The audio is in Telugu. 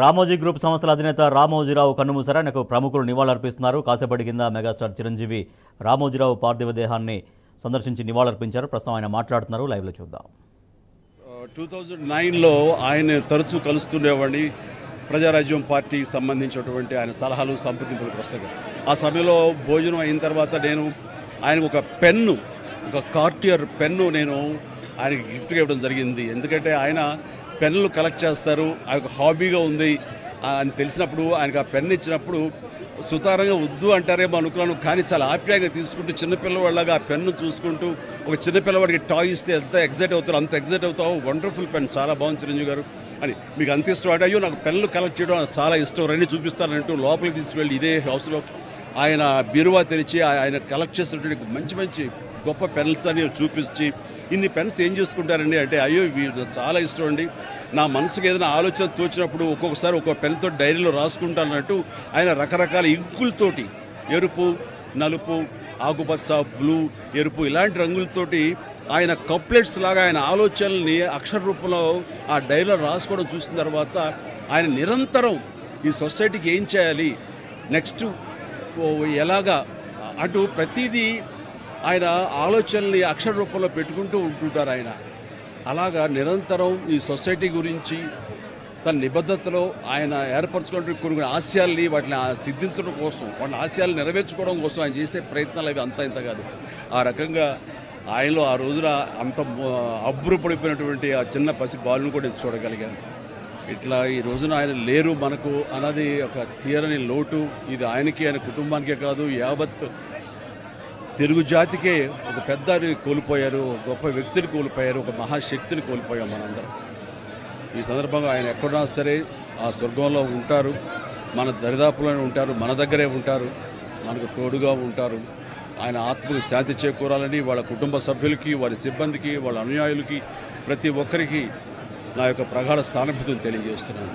రామోజీ గ్రూప్ సంస్థల అధినేత రామోజీరావు కన్నుమూశారు. ఆయనకు ప్రముఖులు నివాళులర్పిస్తున్నారు. కాసేపటి కింద మెగాస్టార్ చిరంజీవి రామోజీరావు పార్థివ దేహాన్ని సందర్శించి నివాళులర్పించారు. ప్రస్తుతం ఆయన మాట్లాడుతున్నారు. లైవ్లో చూద్దాం. 2009లో ఆయన తరచూ కలుస్తుండేవాడిని. ప్రజారాజ్యం పార్టీకి సంబంధించినటువంటి ఆయన సలహాలు సంప్రదింపుల కోసంగా. ఆ సమయంలో భోజనం అయిన తర్వాత నేను ఆయనకు ఒక పెన్ను, ఒక కార్టియర్ పెన్ను నేను ఆయనకి గిఫ్ట్గా ఇవ్వడం జరిగింది. ఎందుకంటే ఆయన పెన్నులు కలెక్ట్ చేస్తారు, ఆయనకు హాబీగా ఉంది అని తెలిసినప్పుడు ఆయనకు ఆ పెన్ను ఇచ్చినప్పుడు సుతారంగా వద్దు అంటారేమో అనుకున్నాను. కానీ చాలా ఆప్యాయంగా తీసుకుంటూ చిన్నపిల్లవాళ్ళగా ఆ పెన్ను చూసుకుంటూ, ఒక చిన్నపిల్లవాడికి టాయ్ ఇస్తే ఎంత ఎగ్జైట్ అవుతారో అంత ఎగ్జైట్ అవుతావు. వండర్ఫుల్ పెన్, చాలా బాగుంది చిరంజీవి గారు అని. మీకు అంత ఇష్టం అంటే, అయ్యో నాకు పెన్నులు కలెక్ట్ చేయడం చాలా ఇష్టం, రండి చూపిస్తానంటూ లోపలికి తీసుకువెళ్ళి ఇదే హౌస్లో ఆయన బీరువా తెరిచి ఆయన కలెక్ట్ చేసినటువంటి మంచి మంచి గొప్ప పెన్స్ అని చూపించి, ఇన్ని పెన్స్ ఏం చేసుకుంటారండి అంటే, అయ్యో ఇవి చాలా ఇష్టం అండి, నా మనసుకు ఏదైనా ఆలోచన తోచినప్పుడు ఒక్కొక్కసారి ఒక్కొక్క పెన్తో డైరీలో రాసుకుంటానన్నట్టు ఆయన రకరకాల ఇంకులతోటి, ఎరుపు, నలుపు, ఆకుపచ్చ, బ్లూ, ఎరుపు ఇలాంటి రంగులతోటి ఆయన కప్లెట్స్ లాగా ఆయన ఆలోచనల్ని అక్షర రూపంలో ఆ డైరీలో రాసుకోవడం చూసిన తర్వాత ఆయన నిరంతరం ఈ సొసైటీకి ఏం చేయాలి, నెక్స్ట్ ఎలాగా అటు ప్రతిదీ ఆయన ఆలోచనల్ని అక్షర రూపంలో పెట్టుకుంటూ ఉంటుంటారు. ఆయన అలాగా నిరంతరం ఈ సొసైటీ గురించి తన నిబద్ధతలో ఆయన ఏర్పరచుకున్న కొన్ని ఆశయాల్ని వాటిని సిద్ధించడం కోసం, వాళ్ళ ఆశయాలను నెరవేర్చుకోవడం కోసం ఆయన చేసే ప్రయత్నాలు అవి అంత ఇంత కాదు. ఆ రకంగా ఆయనలో ఆ రోజున అంత అబ్బురపడిపోయినటువంటి ఆ చిన్న పసి బాలును కూడా చూడగలిగాను. ఇట్లా ఈ రోజున ఆయన లేరు మనకు అన్నది ఒక తీరని లోటు. ఇది ఆయనకి, ఆయన కుటుంబానికే కాదు, యావత్ తెలుగు జాతికే ఒక పెద్దని కోల్పోయారు, ఒక గొప్ప వ్యక్తిని కోల్పోయారు, ఒక మహాశక్తిని కోల్పోయాం మనందరం. ఈ సందర్భంగా ఆయన ఎక్కడున్నా సరే ఆ స్వర్గంలో ఉంటారు, మన దరిదాపులోనే ఉంటారు, మన దగ్గరే ఉంటారు, మనకు తోడుగా ఉంటారు. ఆయన ఆత్మకు శాంతి చేకూరాలని వాళ్ళ కుటుంబ సభ్యులకి, వారి సిబ్బందికి, వాళ్ళ అనుయాయులకి, ప్రతి ఒక్కరికి నా యొక్క ప్రగాఢ సానుభూతిని తెలియజేస్తున్నాను.